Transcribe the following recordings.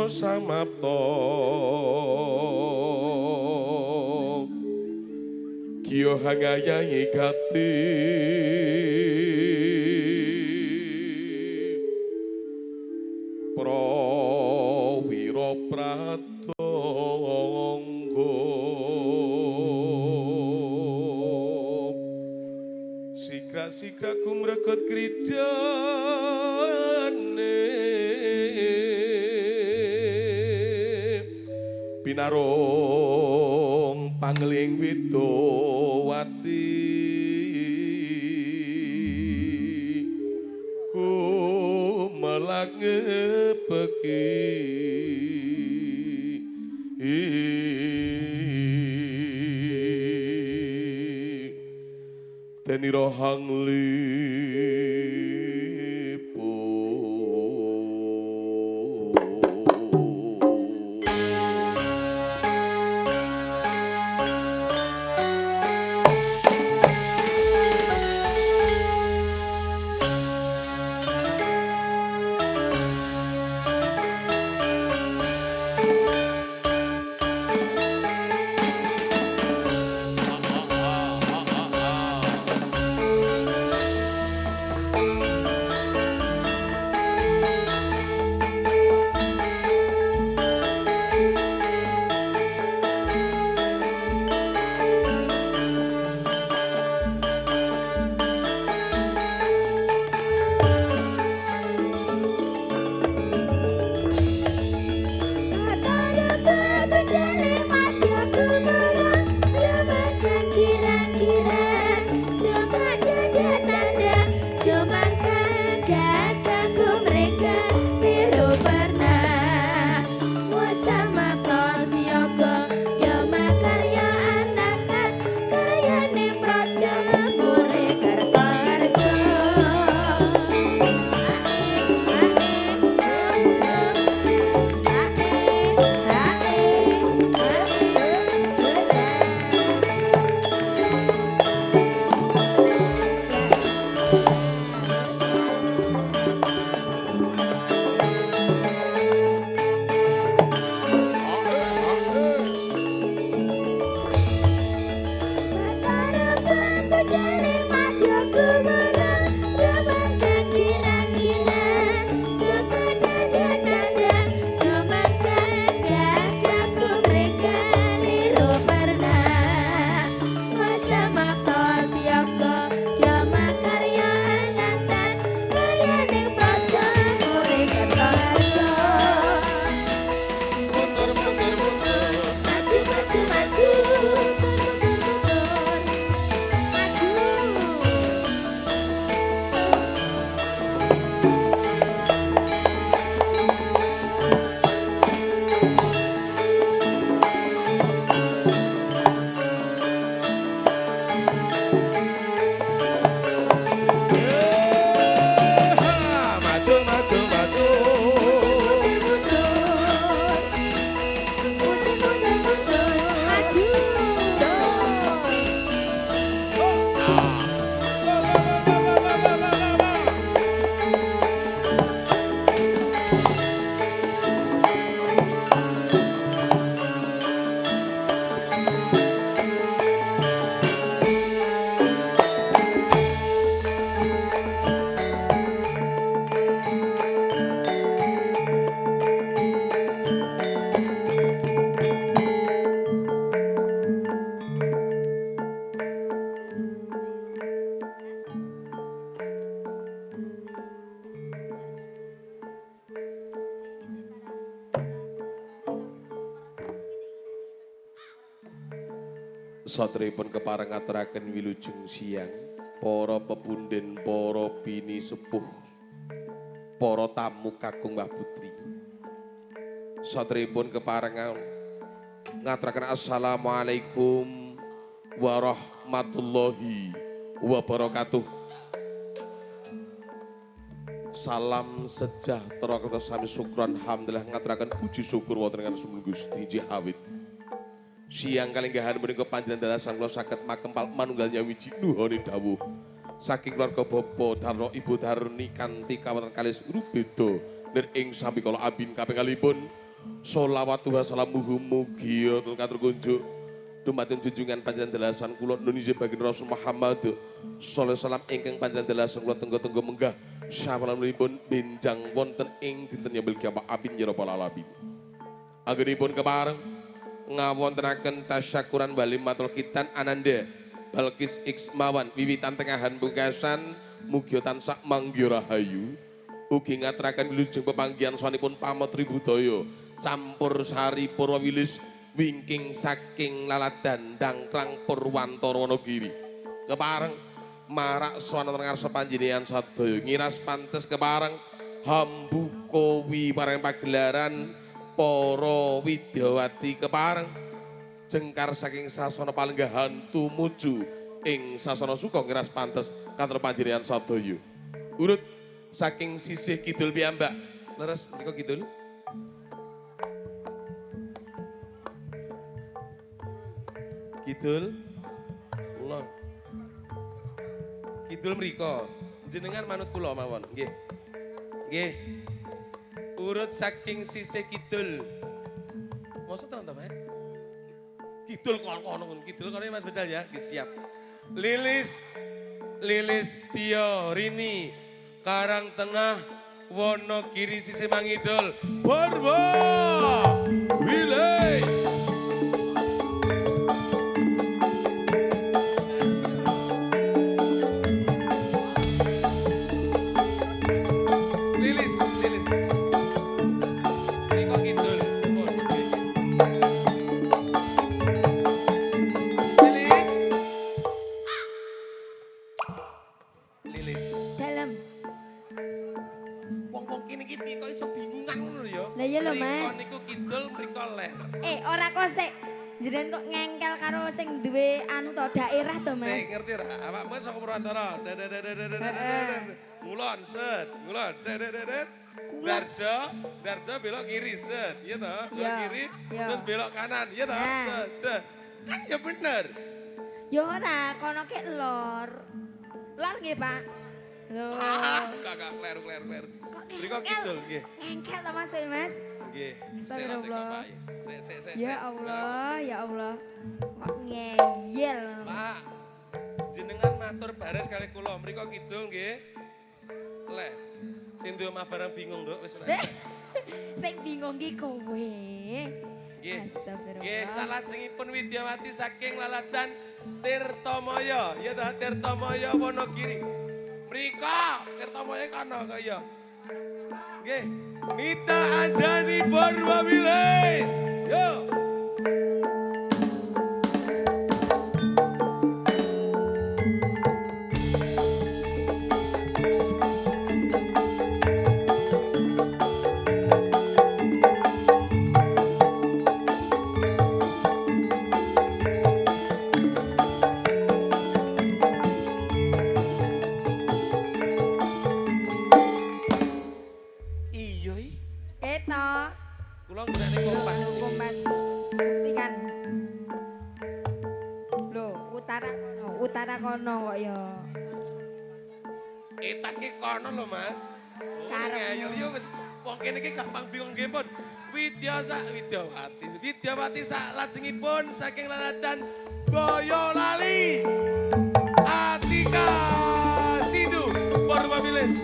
samapta Kiyo hangayangi gati prawira pratangga sigra-sigra kumreget kridane pinarung pangling widowati kumelang ngepeki tenira hanglipo Satripun kepareng ngaturaken wilujeng siang para pepunden, para bini sepuh, para tamu kakung Mbah Putri. Satripun kepareng ngaturaken assalamualaikum warahmatullahi wabarakatuh. Salam sejahtera kula sami syukran alhamdulillah ngaturaken puji syukur wonten ing Gusti Nggih awit siang kalenggahan menika panjenengan dalasan kula saged makempal manunggal nyawiji nuhane dawuh saking keluarga Bapa Darno Ibu Darni kanthi kawonten kalih rubeda lir ing sami kala abin kapingalipun sholawatu wassalamuhu mugia katur kunjuk dumateng junjungan panjenengan dalasan kula Indonesia baginda Rasul Muhammad sallallahu alaihi wasallam ingkang panjenengan dalasan kula tenggo-tenggo menggah sapalamipun benjang wonten ing dinten yaumil qiyamah abin ya rabbal alamin. Anggenipun kepareng ngawontenaken tasyakuran bali matur kitan ananda Balkis Iksmawan wiwitan tengahan pungkasan mugia tansah mangya rahayu ugi ngaturaken wilujeng pepanggihan sawanipun pamotri budaya campur sari Purwawilis wingking saking laladan dangkrang Purwantara Wonogiri kepareng marak swanten ngarsa panjenengan sadaya ngiras pantes kepareng hambuka wipareng pagelaran para widyawati kepareng jengkar saking sasana palenggahan tumuju ing sasana suka ngiras pantes kantor panjenengan sadaya. Urut saking sisih kidul piyambak. Leres menika kidul. Kidul kulon. Kidul mriko. Jenengan manut kula mawon, nggih. Nggih. Urut saking sisih kidul. Mosok tenan-tenan. Kidul kono kidul kono Mas Bedal ya, siap. Lilis Tio Rini Karang Tengah Wonogiri sisi mangidul Purwo Village. Lilis Riko Kidul niku kidul mriko ler. Ora kok sik. Jenengan kok ngengkel karo sing duwe anu to daerah to, Mas. Sik ngerti ra? Awakmu saka Purwantara. Ngulon set, ngulon. Darjo belok kiri set, iya toh? Belok kiri terus belok kanan, iya toh? Set. Kan ya bener. Ya ora, kono kek lor. Lor nggih, Pak. Lho. Kakak kleru. Mriko kidul nggih. Ngengkel to Mas. Nggih. Astagfirullah. Sik. Ya Allah. Kok ngeyel. Pak. Jenengan matur bares kali kula, mriko kidul nggih. Leh. Sing duwe omah barang bingung, Nduk, wis ora. Sing bingung ki kowe. Nggih. Astagfirullah. Nggih, salajengipun Widyawati saking laladan Tirtamaya, ya ta Tirtamaya Wonogiri. Mriko Tirtamaya kono kaya. Nggih. Nita Anjani Purwawilis. Yo. Kula nggunakne kompas. Kompas. Buktikan. Loh, utara kono kok ya. Etan ki kono lho, Mas. Ngayel yo wis wong kene iki gampang bingung nggih pun. Widyawati salajengipun saking laladan Boyolali. Atika Sindu Purwawilis.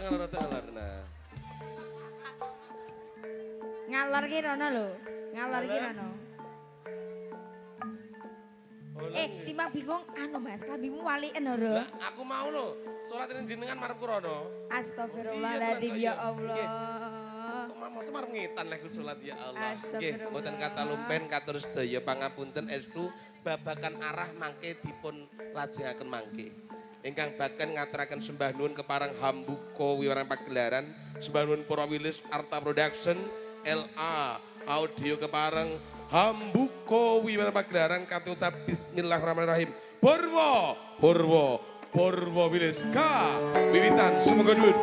Rada ngalar. Nah. Ngalor ki rono lho. Timbang bingung anu Mas, klambimu walien ora. Lah aku mau lho, salat ning jenengan marep rono. Astagfirullahaladzim ya Allah. Kok masa marep ngitan lek salat ya Allah. Nggih, mboten kata lumpen katur sedaya pangapunten estu babakan arah mangke dipun lajengaken mangke. Ingkang baken ngaturaken sembah nuwun keparang Hambuka wiwarang pagelaran, sembah nuwun Purwawilis Arta Production, LA Audio keparang Hambuka wiwarang pagelaran katucap bismillahirrahmanirrahim. Purwo Purwo Wilis K. Wiwitan semoga duit.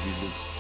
Winus.